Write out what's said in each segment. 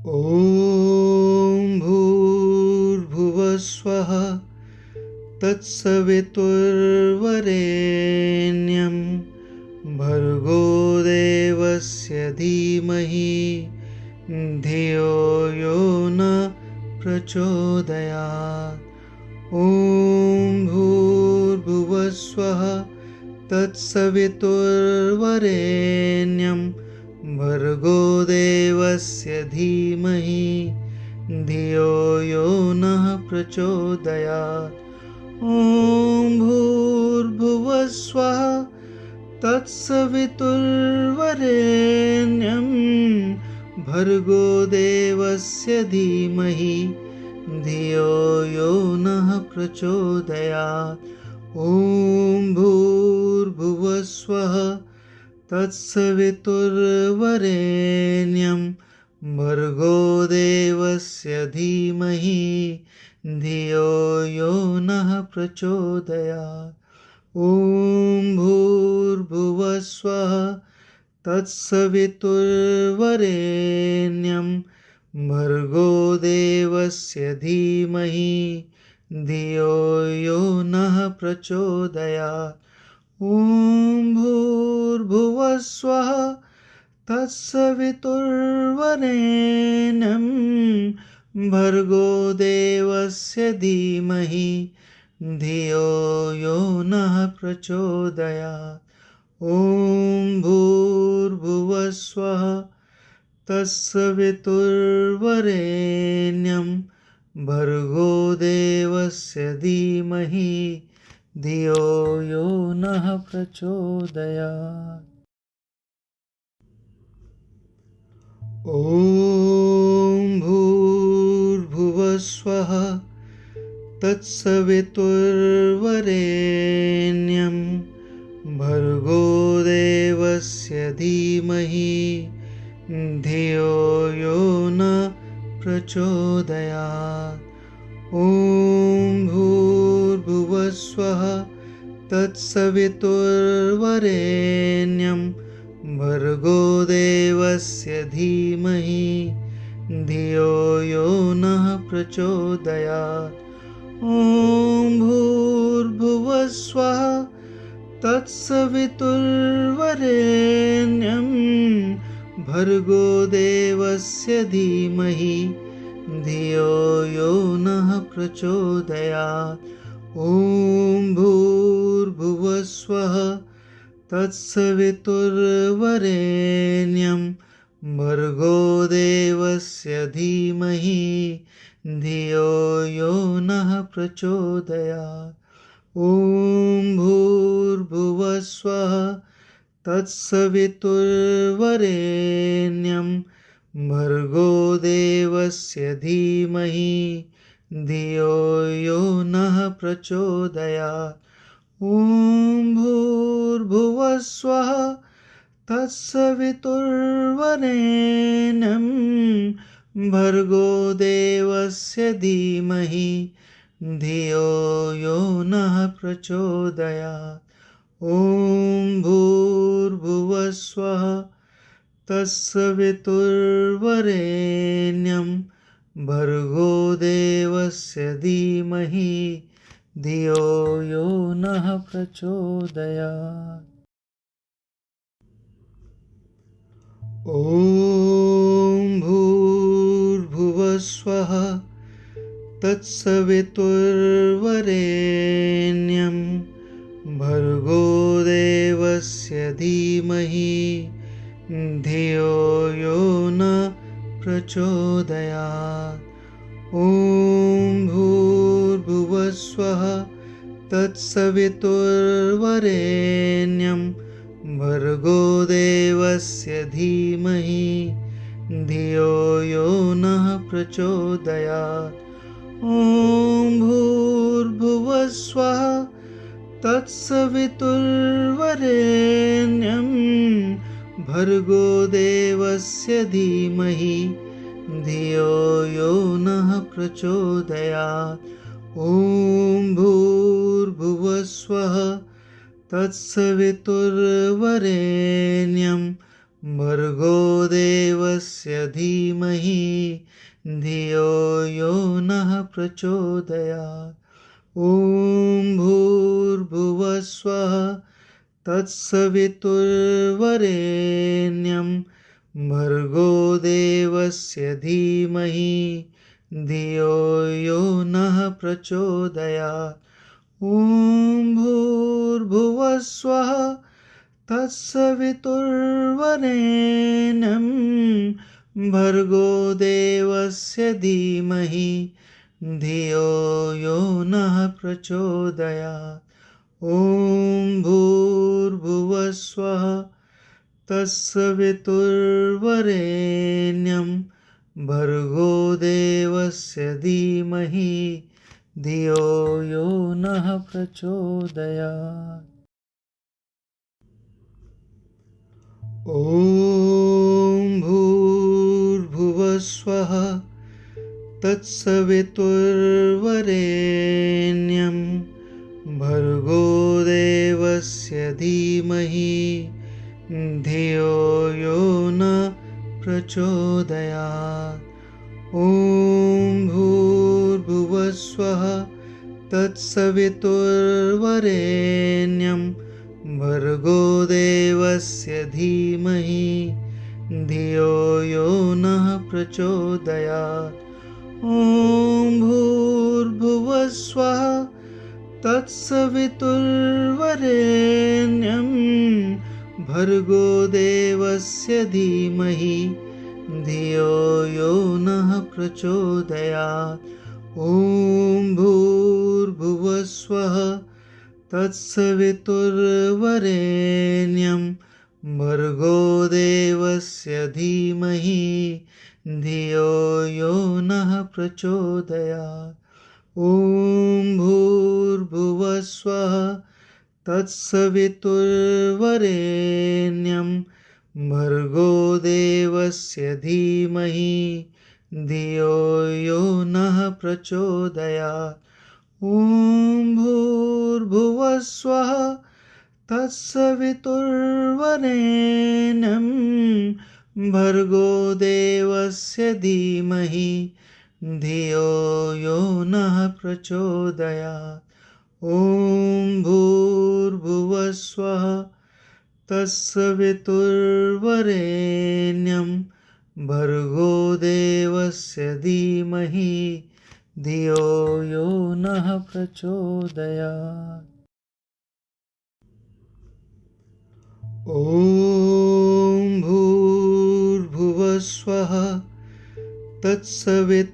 ॐ भूर्भुवः स्वः तत्सवितुर्वरेण्यं भर्गो देवस्य धीमहि धियो यो न प्रचोदयात्। ॐ भूर्भुवः स्वः तत्सवितुर्वरेण्यं भर्गो देवस्य धीमहि धियो यो नः प्रचोदयात्। ॐ भूर्भुवः स्वः तत्सवितुर्वरेण्यं भर्गो देवस्य धीमहि धियो यो नः प्रचोदयात्। ॐ भूर्भुवः स्वः तत्सवितुर्वरेण्यं भर्गो देवस्य धीमहि धियो यो नः प्रचोदयात्। ॐ भूर्भुवः स्वः तत्सवितुर्वरेण्यं भर्गो देवस्य धीमहि धियो यो नः प्रचोदयात्। ॐ भूर्भुवः स्वः तत्सवितुर्वरेण्यं भर्गो देवस्य धीमहि धियो यो नः प्रचोदयात्। ॐ भूर्भुवः स्वः तत्सवितुर्वरेण्यं भर्गो देवस्य धीमहि धियो यो नः प्रचोदयात्। ॐ भूर्भुवः स्वः तत्सवितुर्वरेण्यं भर्गो देवस्य धीमहि धियो यो न प्रचोदयात्। ॐ भूर्भुवः स्वः तत्सवितुर्वरेण्यं भर्गो देवस्य धीमहि धियो यो नः प्रचोदयात्। ॐ भूर्भुवः स्वः तत्सवितुर्वरेण्यं भर्गो देवस्य धीमहि धियो यो नः प्रचोदयात्। ॐ भूर्भुवः स्वः तत्सवितुर्वरेण्यं भर्गो देवस्य धीमहि धियो यो नः प्रचोदयात्। ॐ भूर्भुवः स्वः तत्सवितुर्वरेण्यं भर्गो देवस्य धीमहि धियो यो नः प्रचोदयात्। ॐ भूर्भुवः स्वः तत्सवितुर्वरेण्यं भर्गो देवस्य धीमहि धियो यो नः प्रचोदयात्। ॐ भूर्भुवः स्वः तत्सवितुर्वरेण्यं भर्गो देवस्य धीमहि धियो यो नः प्रचोदयात्। ॐ भूर्भुवः स्वः तत्सवितुर्वरेण्यं भर्गो देवस्य धीमहि धियो यो न प्रचोदयात्। ॐ भूर्भुवः स्वः तत्सवितुर्वरेण्यं भर्गो देवस्य धीमहि धियो यो नः प्रचोदयात्। ॐ भूर्भुवः स्वः तत्सवितुर्वरेण्यं भर्गो देवस्य धीमहि धियो यो नः प्रचोदयात्। ॐ भूर्भुवः स्वः तत्सवितुर्वरेण्यं भर्गो देवस्य धीमहि धियो यो नः प्रचोदयात्। ॐ भूर्भुवः स्वः तत्सवितुर्वरेण्यं भर्गो देवस्य धीमहि धियो यो नः प्रचोदयात्। ॐ भूर्भुवः स्वः तत्सवितुर्वरेण्यं भर्गो देवस्य धीमहि धियो यो नः प्रचोदयात्। ॐ भूर्भुवः स्वः तत्सवितुर्वरेण्यं भर्गो देवस्य धीमहि धियो यो नः प्रचोदयात्। ॐ भूर्भुवः स्वः तत्सवितुर्वरेण्यं भर्गो देवस्य धीमहि धियो यो न प्रचोदयात्। ॐ भूर्भुवः स्वः तत्सवितुर्वरेण्यं भर्गो देवस्य धीमहि धियो यो नः प्रचोदयात्। ॐ भूर्भुवः स्वः तत्सवितुर्वरेण्यं भर्गो देवस्य धीमहि धियो यो नः प्रचोदयात्। ॐ भूर्भुवः स्वः तत्सवितुर्वरेण्यं भर्गो देवस्य धीमहि धियो यो नः प्रचोदयात्। ॐ भूर्भुवः स्वः तत्सवितुर्वरेण्यं भर्गो देवस्य धीमहि धियो यो नः प्रचोदयात्। ॐ भूर्भुवः स्वः तत्सवितुर्वरेण्यं भर्गो देवस्य धीमहि धियो यो नः प्रचोदयात्। ॐ भूर्भुवः स्वः तत्सवितुर्वरेण्यं भर्गो देवस्य धीमहि धियो यो नः प्रचोदयात्। ॐ भूर्भुवः स्वः तत्सवितुर्वरेण्यं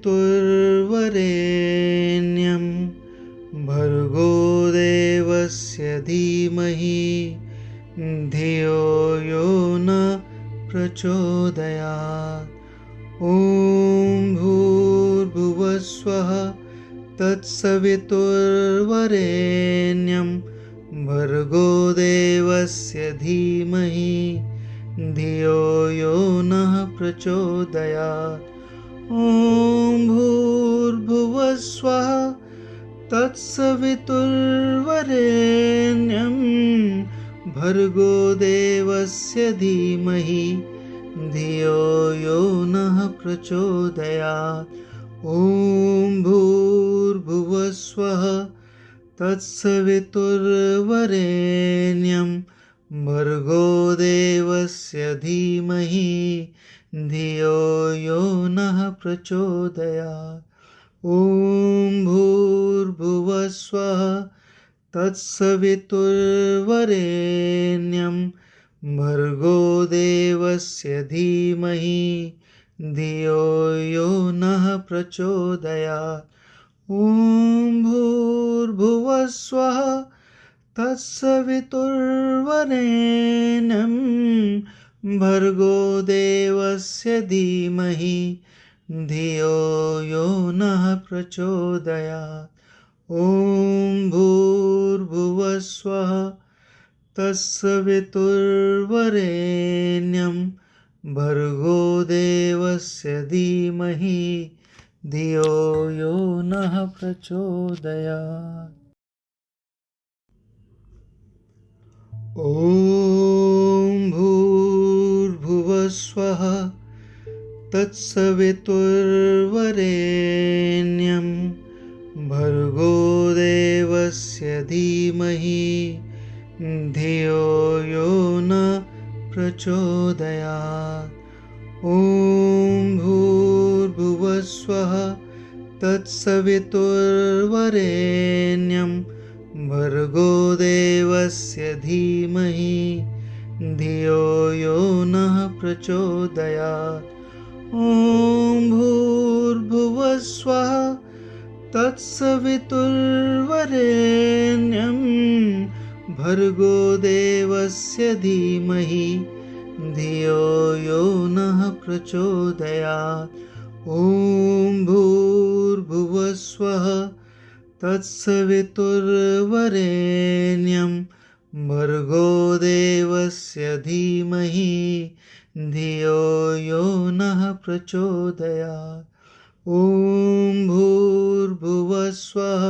भर्गो देवस्य धीमहि धियो यो न प्रचोदयात्। ॐ भूर्भुवः स्वः तत्सवितुर्वरेण्यं भर्गो देवस्य धीमहि धियो यो नः प्रचोदयात्। ॐ भूर्भुवः स्वः तत्सवितुर्वरेण्यं भर्गो देवस्य धीमहि धियो यो नः प्रचोदयात्। ॐ भूर्भुवः स्वः तत्सवितुर्वरेण्यं भर्गो देवस्य धीमहि धियो यो नः प्रचोदयात्। ॐ भूर्भुवः स्वः तत्सवितुर्वरेण्यं भर्गो देवस्य धीमहि धियो यो नः प्रचोदयात्। ॐ भूर्भुवः स्वः तत्सवितुर्वरेण्यं भर्गो देवस्य धीमहि धियो यो नः प्रचोदयात्। ॐ भूर्भुवः स्वः तत्सवितुर्वरेण्यं भर्गो देवस्य धीमहि धियो यो नः प्रचोदयात्। ॐ भूर्भुवः भूर्भुवस्वः तत्सवितुर्वरेण्यं भर्गो देवस्य धीमहि धियो यो न प्रचोदयात्। ॐ भूर्भुवस्वः तत्सवितुर्वरेण्यं भर्गो देवस्य धीमहि धियो यो नः प्रचोदयात्। ॐ भूर्भुवस्वः तत्सवितुर्वरेण्यं भर्गो देवस्य धीमहि धियो यो नः प्रचोदयात्। ॐ भूर्भुवस्वः तत्सवितुर्वरेण्यं भर्गो देवस्य धीमहि धियो यो नः प्रचोदयात्। ॐ भूर्भुवस्वः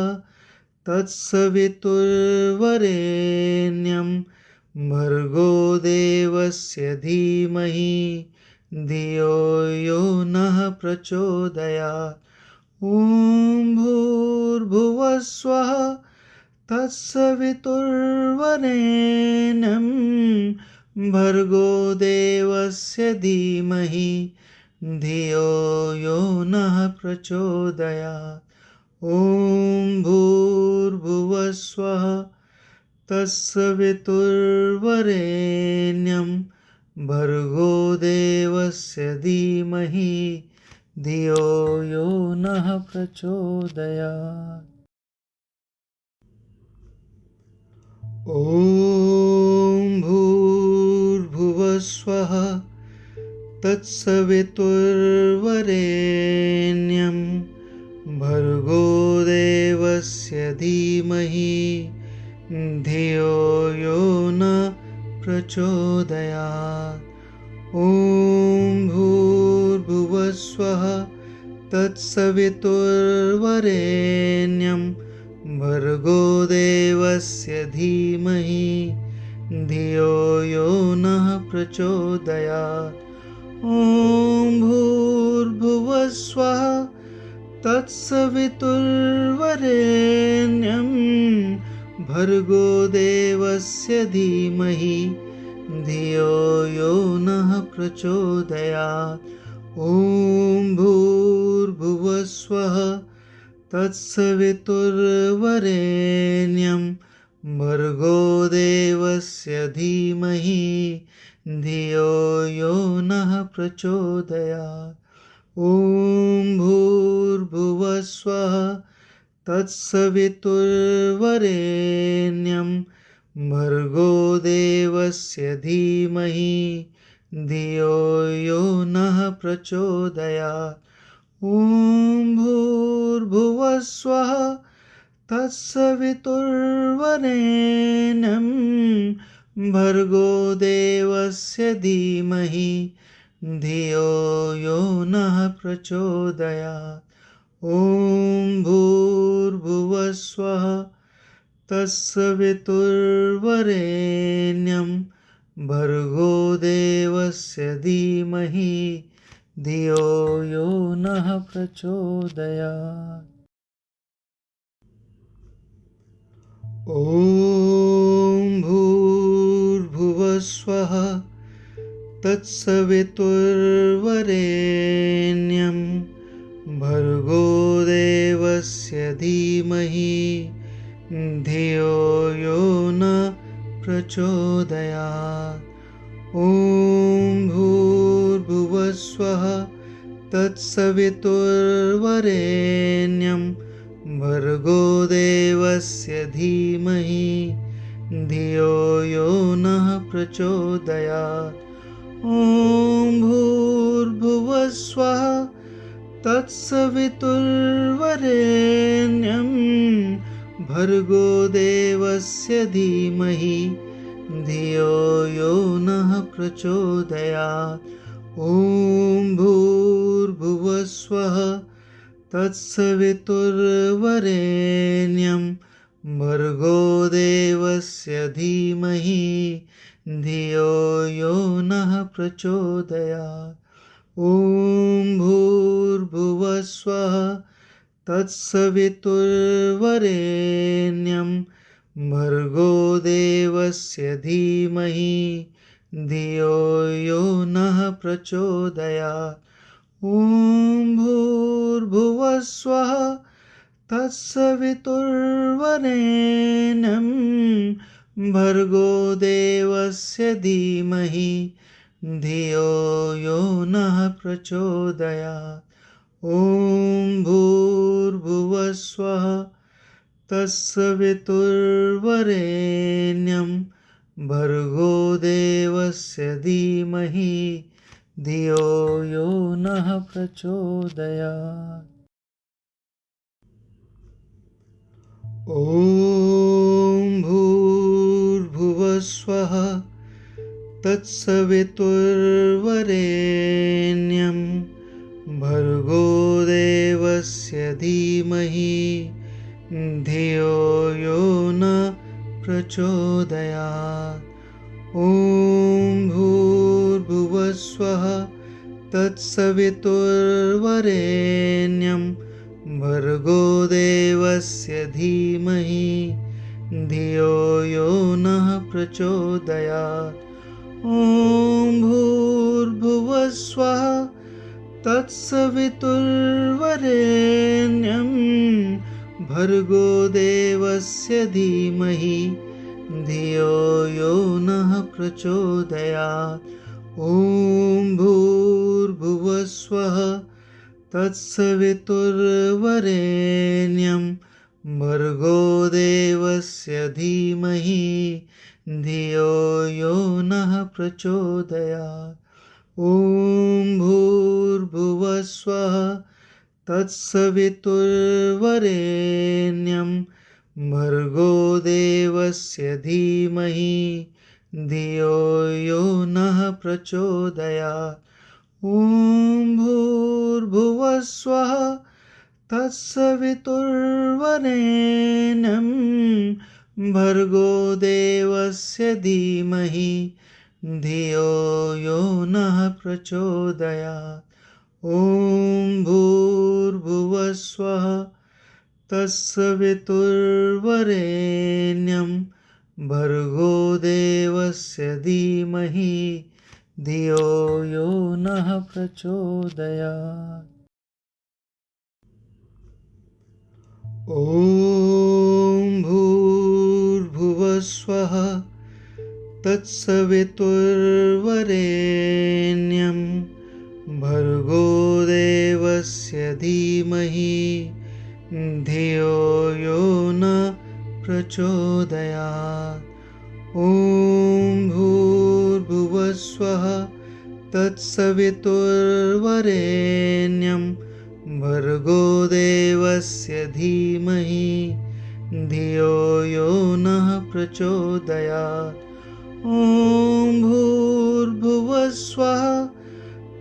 तत्सवितुर्वरेण्यं भर्गो देवस्य धीमहि धियो यो नः प्रचोदयात्। ॐ भूर्भुवस्वः तत्सवितुर्वरेण्यं भर्गो देवस्य धीमहि धियो यो नः प्रचोदयात्। ॐ भूर्भुवस्वः तत्सवितुर्वरेण्यं भर्गो देवस्य धीमहि धियो यो नः प्रचोदयात्। ॐ भूर्भुवस्वः तत्सवितुर्वरेण्यं भर्गो देवस्य धीमहि धियो यो न प्रचोदयात्। ॐ भूर्भुवस्वः तत्सवितुर्वरेण्यं भर्गो देवस्य धीमहि धियो यो नः प्रचोदयात्। ॐ भूर्भुवस्वः तत्सवितुर्वरेण्यं भर्गो देवस्य धीमहि धियो यो नः प्रचोदयात्। ॐ भूर्भुवस्वः तत्सवितुर्वरेण्यं भर्गो देवस्य धीमहि धियो यो नः प्रचोदयात्। ॐ भूर्भुवस्वः तत्सवितुर्वरेण्यं भर्गो देवस्य धीमहि धियो यो नः प्रचोदयात्। ॐ भूर्भुवस्वः तत्सवितुर्वरेण्यं भर्गो देवस्य धीमहि धियो यो नः प्रचोदयात्। ॐ भूर्भुवस्वः तत्सवितुर्वरेण्यं भर्गो देवस्य धीमहि धियो यो नः प्रचोदयात्। ॐ भूर्भुवस्वः तत्सवितुर्वरेण्यं भर्गो देवस्य धीमहि धियो यो न प्रचोदयात्। ॐ भूर्भुवस्वः तत्सवितुर्वरेण्यं भर्गो देवस्य धीमहि धियो यो नः प्रचोदयात्। ॐ भूर्भुवस्वः तत्सवितुर्वरेण्यं भर्गो देवस्य धीमहि धियो यो नः प्रचोदयात्। ॐ भूर्भुवस्वः तत्सवितुर्वरेण्यं भर्गो देवस्य धीमहि धियो यो नः प्रचोदयात्। ॐ भूर्भुवः स्वः तत्सवितुर्वरेण्यं भर्गो देवस्य धीमहि धियो यो नः प्रचोदयात्। ॐ भूर्भुवः स्वः तत्सवितुर्वरेण्यं भर्गो देवस्य धीमहि धियो यो नः प्रचोदयात्। ॐ भूर्भुवः स्वः तत्सवितुर्वरेण्यं भर्गो देवस्य धीमहि धियो यो नः प्रचोदयात्। ॐ भूर्भुवः स्वः तत्सवितुर्वरेण्यं भर्गो देवस्य धीमहि धियो यो नः प्रचोदयात्। ॐ भूर्भुवः स्वः तत्सवितुर्वरेण्यं भर्गो देवस्य धीमहि धियो यो नः प्रचोदयात्। ॐ भूर्भुवः स्वः तत्सवितुर्वरेण्यं भर्गो देवस्य धीमहि धियो यो नः प्रचोदयात्। ॐ भूर्भुवः स्वः तत्सवितुर्वरेण्यं भर्गो देवस्य धीमहि धियो यो नः प्रचोदयात्। ॐ भूर्भुवः स्वः तत्सवितुर्वरेण्यं भर्गो देवस्य धीमहि धियो यो नः प्रचोदयात्। ॐ भूर्भुवः स्वः तत्सवितुर्वरेण्यं भर्गो देवस्य धीमहि धियो यो नः प्रचोदयात्। ॐ भूर्भुवः स्वः तत्सवितुर्वरेण्यं भर्गो देवस्य धीमहि धियो यो नः प्रचोदयात्। ॐ भूर्भुवः स्वः तत्सवितुर्वरेण्यं भर्गो देवस्य धीमहि धियो यो नः प्रचोदयात्। ॐ भूर्भुवः स्वः तत्सवितुर्वरेण्यं भर्गो देवस्य धीमहि धियो यो नः प्रचोदयात्। ॐ भूर्भुवः स्वः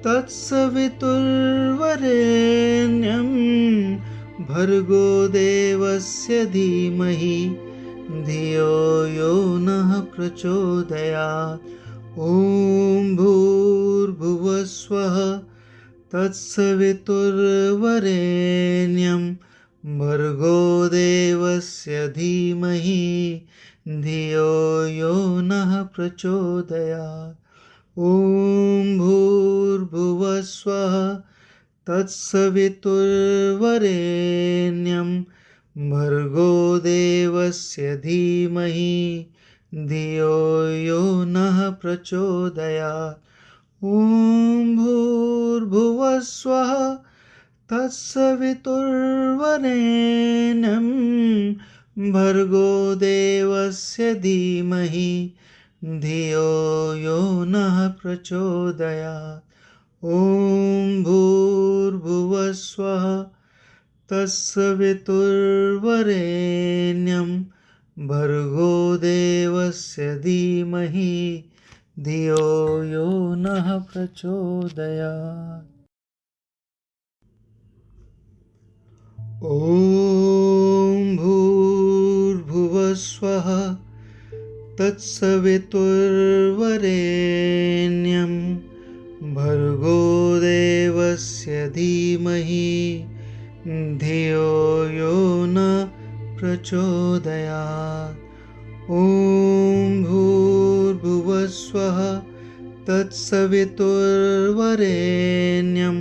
तत्सवितुर्वरेण्यं भर्गो देवस्य धीमहि धियो यो नः प्रचोदयात्। ॐ भूर्भुवः स्वः तत्सवितुर्वरेण्यं भर्गो देवस्य धीमहि धियो यो नः प्रचोदयात्। ॐ भूर्भुवः स्वः तत्सवितुर्वरेण्यं भर्गो देवस्य धीमहि धियो यो नः प्रचोदयात्। ॐ भूर्भुवः स्वः तत्सवितुर्वरेण्यं भर्गो देवस्य धीमहि धियो यो नः प्रचोदयात्। ॐ भूर्भुवः स्वः तत्सवितुर्वरेण्यं भर्गो देवस्य धीमहि धियो यो नः प्रचोदयात्। ॐ भूर्भुवः स्वः तत्सवितुर्वरेण्यं भर्गो देवस्य धीमहि धियो यो न प्रचोदयात्। ॐ भूर्भुवस्वः तत्सवितुर्वरेण्यं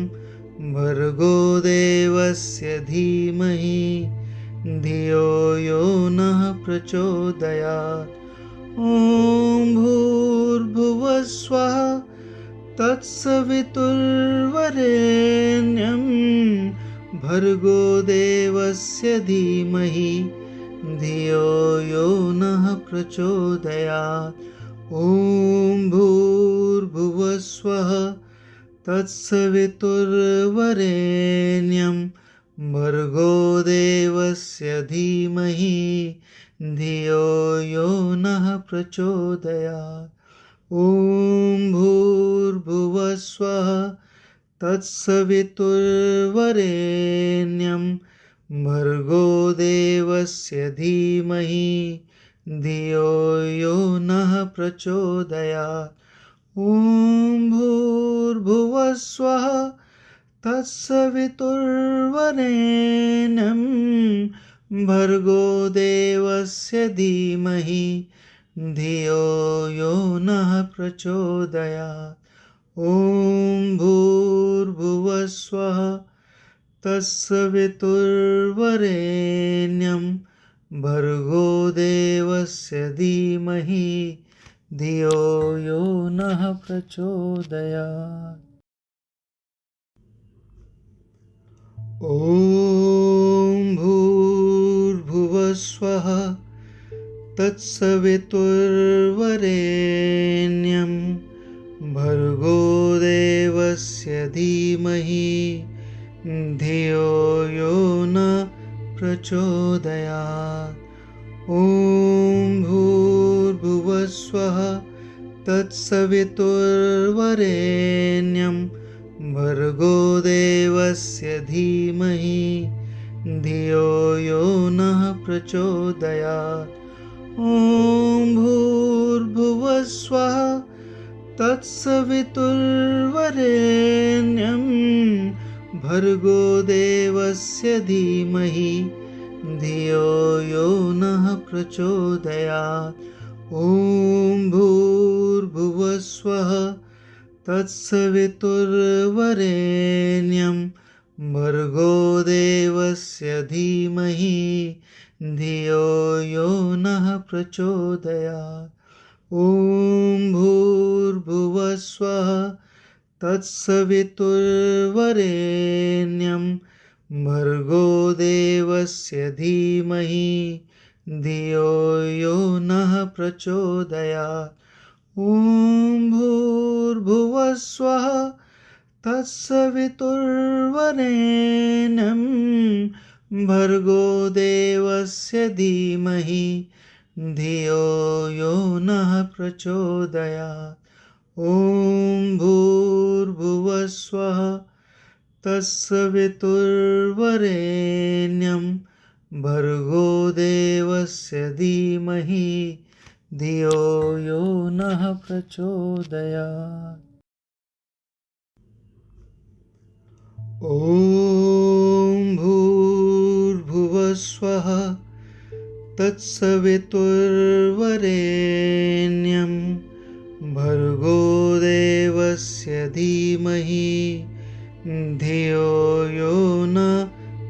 भर्गो देवस्य धीमहि धियो यो नः प्रचोदयात्। ॐ भूर्भुवस्वः तत्सवितुर्वरेण्यं भर्गो देवस्य धीमहि धियो यो नः प्रचोदयात्। ॐ भूर्भुवस्वः तत्सवितुर्वरेण्यं भर्गो देवस्य धीमहि धियो यो नः प्रचोदयात्। ॐ भूर्भुवस्वः तत्सवितुर्वरेण्यं भर्गो देवस्य धीमहि धियो यो नः प्रचोदयात्। ॐ भूर्भुवस्वः तत्सवितुर्वरेण्यं भर्गो देवस्य धीमहि धियो यो नः प्रचोदयात्। ॐ भूर्भुवस्वः तत्सवितुर्वरेण्यं भर्गो देवस्य धीमहि धियो यो नः प्रचोदयात्। ॐ भूर्भुवस्वः तत्सवितुर्वरेण्यं भर्गो देवस्य धीमहि धियो यो न प्रचोदयात्। ॐ भूर्भुवस्वः तत्सवितुर्वरेण्यं भर्गो देवस्य धीमहि धियो यो नः प्रचोदयात्। ॐ भूर्भुवस्वः तत्सवितुर्वरेण्यं भर्गो देवस्य धीमहि धियो यो नः प्रचोदयात्। ॐ भूर्भुवस्वः तत्सवितुर्वरेण्यं भर्गो देवस्य धीमहि धियो यो नः प्रचोदयात्। ॐ भूर्भुवस्वः तत्सवितुर्वरेण्यं भर्गो देवस्य धीमहि धियो यो नः प्रचोदयात्। ॐ भूर्भुवस्वः तत्सवितुर्वरेण्यं भर्गो देवस्य धीमहि धियो यो नः प्रचोदयात्। ॐ भूर्भुवस्वः तत्सवितुर्वरेण्यं भर्गो देवस्य धीमहि धियो यो नः प्रचोदयात्। ॐ भूर्भुवस्वः तत्सवितुर्वरेण्यं भर्गो देवस्य धीमहि धियो यो नः प्रचोदयात्। ॐ भूर्भुवस्वः तत्सवितुर्वरेण्यं भर्गो देवस्य धीमहि धियो यो नः प्रचोदयात्। ॐ भूर्भुवस्वः तत्सवितुर्वरेण्यं भर्गो देवस्य धीमहि धियो यो नः प्रचोदयात्। ॐ भूर्भुवस्वः तत्सवितुर्वरेण्यं भर्गो देवस्य धीमहि धियो यो न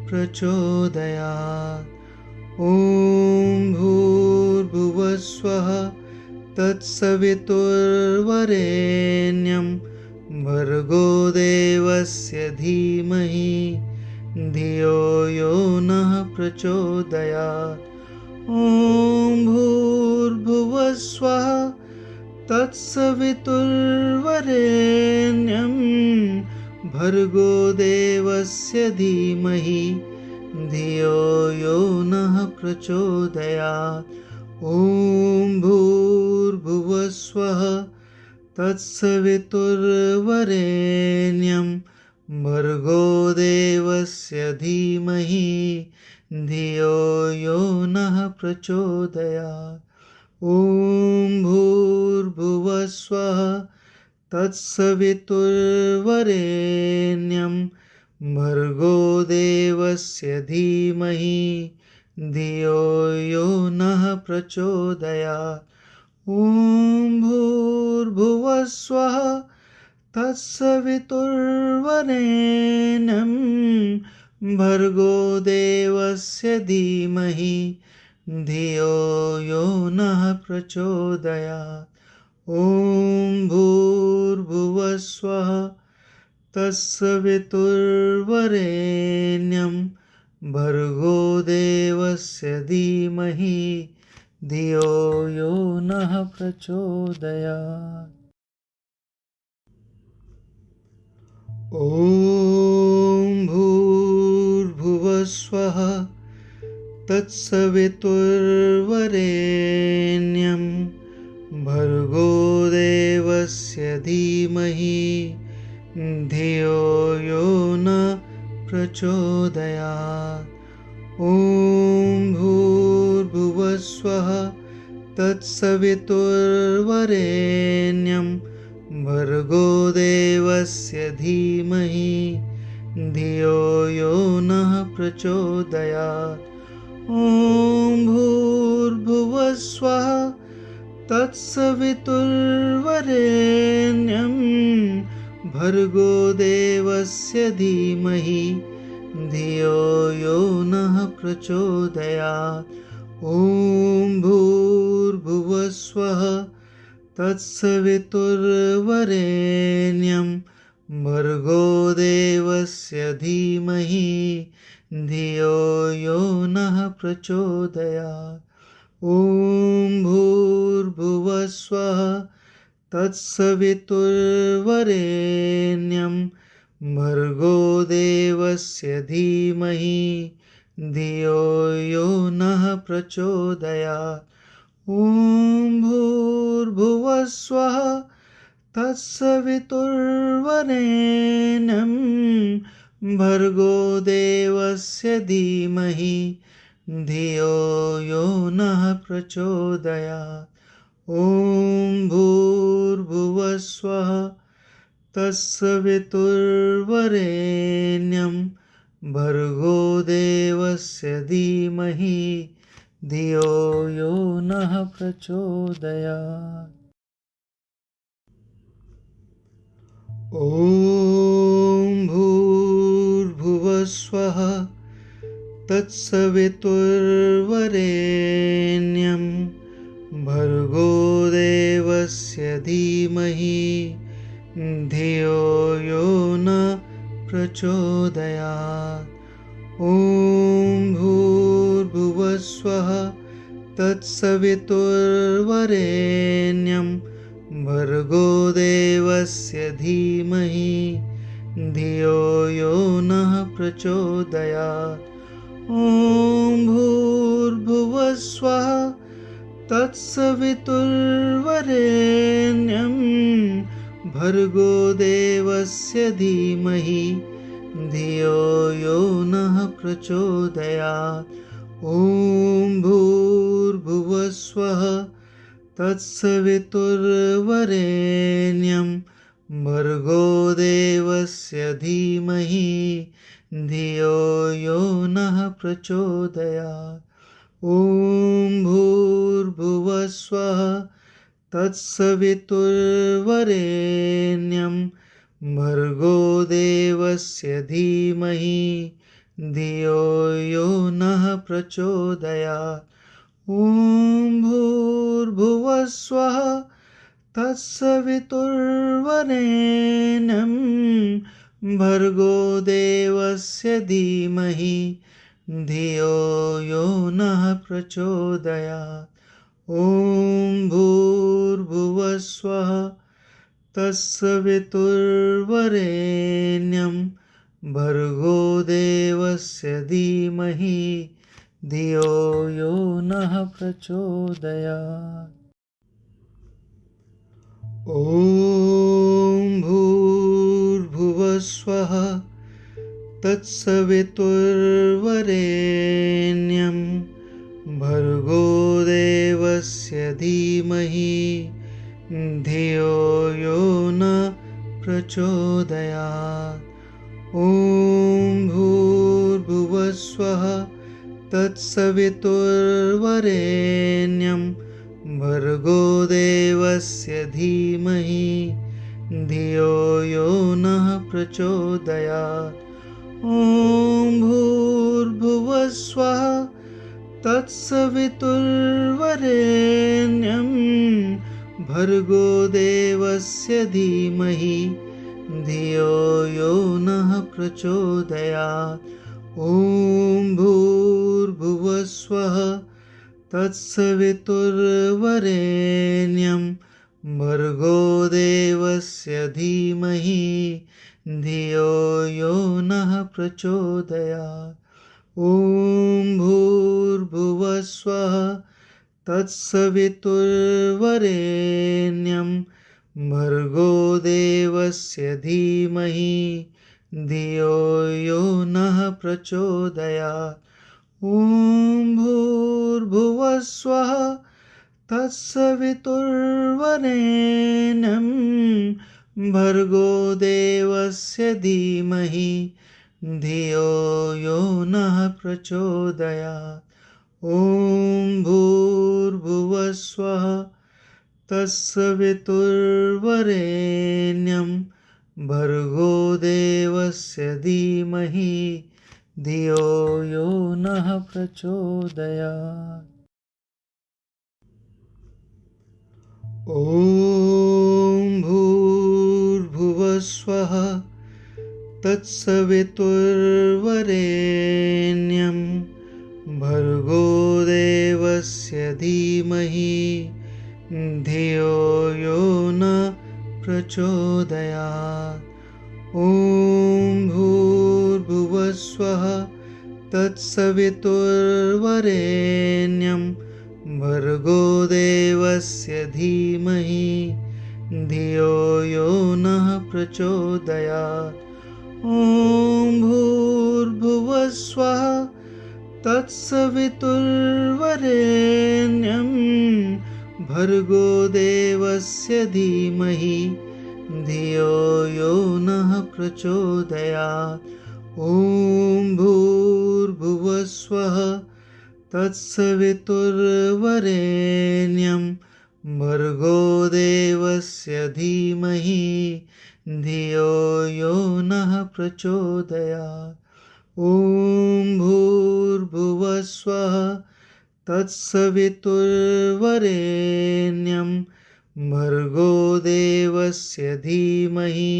प्रचोदयात्। ॐ भूर्भुवस्वः तत्सवितुर्वरेण्यं भर्गो देवस्य धीमहि धियो यो नः प्रचोदयात्। ॐ भूर्भुवस्वः तत्सवितुर्वरेण्यं भर्गो देवस्य धीमहि धियो यो नः प्रचोदयात्। ॐ भूर्भुवस्वः तत्सवितुर्वरेण्यं भर्गो देवस्य धीमहि धियो यो नः प्रचोदयात्। ॐ भूर्भुवः स्वः तत्सवितुर्वरेण्यं भर्गो देवस्य धीमहि धियो यो नः प्रचोदयात्। ॐ भूर्भुवः स्वः तत्सवितुर्वरेण्यं भर्गो देवस्य धीमहि धियो यो नः प्रचोदयात्। ॐ भूर्भुवः स्वः तत्सवितुर्वरेण्यं भर्गो देवस्य धीमहि धियो यो नः प्रचोदयात्। ॐ भूर्भुवः स्वः तत्सवितुर्वरेण्यं भर्गो देवस्य धीमहि धियो यो न प्रचोदयात्। ॐ भूर्भुवः स्वः तत्सवितुर्वरेण्यं भर्गो देवस्य धीमहि धियो यो नः प्रचोदयात्। ॐ भूर्भुवः स्वः तत्सवितुर्वरेण्यं भर्गो देवस्य धीमहि धियो यो नः प्रचोदयात्। ॐ भूर्भुवः स्वः तत्सवितुर्वरेण्यं भर्गो देवस्य धीमहि धियो यो नः प्रचोदयात्। ॐ भूर्भुवः स्वः तत्सवितुर्वरेण्यं भर्गो देवस्य धीमहि धियो यो नः प्रचोदयात्। ॐ भूर्भुवः स्वः तत्सवितुर्वरेण्यं भर्गो देवस्य धीमहि धियो यो नः प्रचोदयात्। ॐ भूर्भुवः स्वः तत्सवितुर्वरेण्यं भर्गो देवस्य धीमहि धियो यो नः प्रचोदयात्। ॐ भूर्भुवः स्वः तत्सवितुर्वरेण्यं भर्गो देवस्य धीमहि धियो यो न प्रचोदयात्। ॐ भूर्भुवः स्वः तत्सवितुर्वरेण्यं भर्गो देवस्य धीमहि धियो यो नः प्रचोदयात्। ॐ भूर्भुवः स्वः तत्सवितुर्वरेण्यं भर्गो देवस्य धीमहि धियो यो नः प्रचोदयात्। ॐ भूर्भुवः स्वः तत्सवितुर्वरेण्यं भर्गो देवस्य धीमहि धियो यो नः प्रचोदयात्। ॐ भूर्भुवः स्वः तत्सवितुर्वरेण्यं भर्गो देवस्य धीमहि धियो यो नः प्रचोदयात्। ॐ भूर्भुवः स्वः तत्सवितुर्वरेण्यं भर्गो देवस्य धीमहि धियो यो नः प्रचोदयात्। ॐ भूर्भुवः स्वः तत्सवितुर्वरेण्यं भर्गो देवस्य धीमहि धियो यो नः प्रचोदयात्। ॐ भूर्भुवः स्वः तत्सवितुर्वरेण्यं भर्गो देवस्य धीमहि धियो यो न प्रचोदयात्। ॐ भूर्भुवस्वः तत्सवितुर्वरेण्यं भर्गो देवस्य धीमहि धियो यो नः प्रचोदयात्। ॐ भूर्भुवस्वः तत्सवितुर्वरेण्यं भर्गो देवस्य धीमहि धियो यो नः प्रचोदयात्। ॐ भूर्भुवस्वः तत्सवितुर्वरेण्यं भर्गो देवस्य धीमहि धियो यो नः प्रचोदयात्। ॐ भूर्भुवस्वः तत्सवितुर्वरेण्यं भर्गो देवस्य धीमहि धियो यो नः प्रचोदयात्। ॐ भूर्भुवस्वः तत्सवितुर्वरेण्यं भर्गो देवस्य धीमहि धियो यो नः प्रचोदयात्। ॐ भूर्भुवस्वः तत्सवितुर्वरेण्यं भर्गो देवस्य धीमहि धियो यो नः प्रचोदयात्। ॐ भूर्भुवस्वः तत्सवितुर्वरेण्यं भर्गो देवस्य धीमहि धियो यो न प्रचोदयात्। ॐ भूर्भुवस्वः तत्सवितुर्वरेण्यं भर्गो देवस्य धीमहि धियो यो नः प्रचोदयात्। ॐ भूर्भुवस्वः तत्सवितुर्वरेण्यं भर्गो देवस्य धीमहि धियो यो नः प्रचोदयात्। ॐ भूर्भुवस्वः तत्सवितुर्वरेण्यं भर्गो देवस्य धीमहि धियो यो नः प्रचोदयात्। ॐ भूर्भुवस्वः तत्सवितुर्वरेण्यं भर्गो देवस्य धीमहि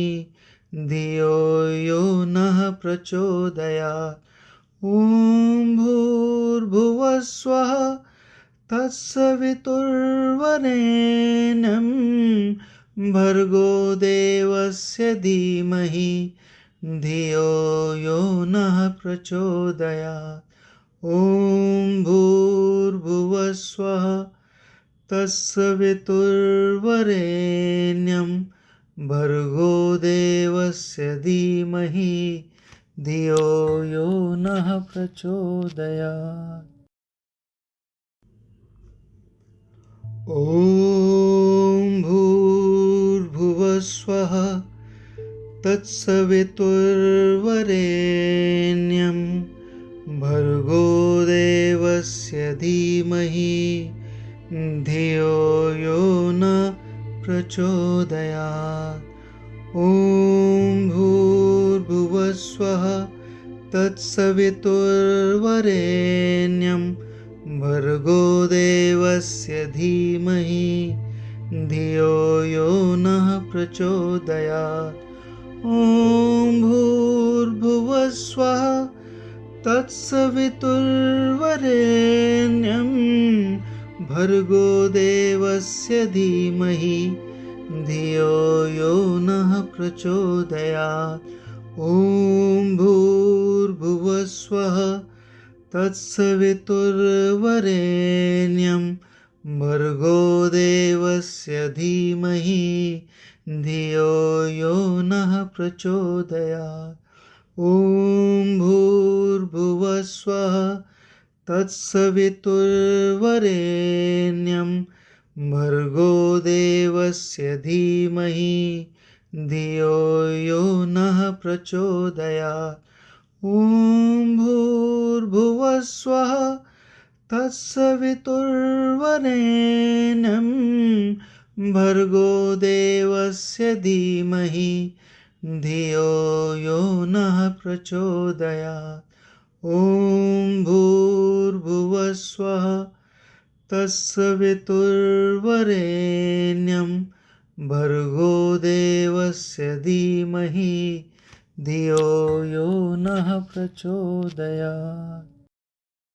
धियो यो नः प्रचोदयात्। ॐ भूर्भुवस्वः तत्सवितुर्वरेण्यं भर्गो देवस्य धीमहि धियो यो नः प्रचोदयात्। ॐ भूर्भुवस्वः तत्सवितुर्वरेण्यं भर्गो देवस्य धीमहि धियो यो नः प्रचोदयात्। ॐ भूर्भुवस्वः तत्सवितुर्वरेण्यं भर्गो देवस्य धीमहि धियो यो न प्रचोदयात्। ॐ भूर्भुवस्वः तत्सवितुर्वरेण्यं भर्गो देवस्य धीमहि धियो यो नः प्रचोदयात्। ॐ भूर्भुवस्वः तत्सवितुर्वरेण्यं भर्गो देवस्य धीमहि धियो यो नः प्रचोदयात्। ॐ भूर्भुवस्वः तत्सवितुर्वरेण्यं भर्गो देवस्य धीमहि धियो यो नः प्रचोदयात्। ॐ भूर्भुवस्वः तत्सवितुर्वरेण्यं भर्गो देवस्य धीमहि धियो यो नः प्रचोदयात्। ॐ भूर्भुवः स्वः तत्सवितुर्वरेण्यं भर्गो देवस्य धीमहि धियो यो नः प्रचोदयात्। ॐ भूर्भुवः स्वः तत्सवितुर्वरेण्यं भर्गो देवस्य धीमहि धियो यो नः प्रचोदयात्।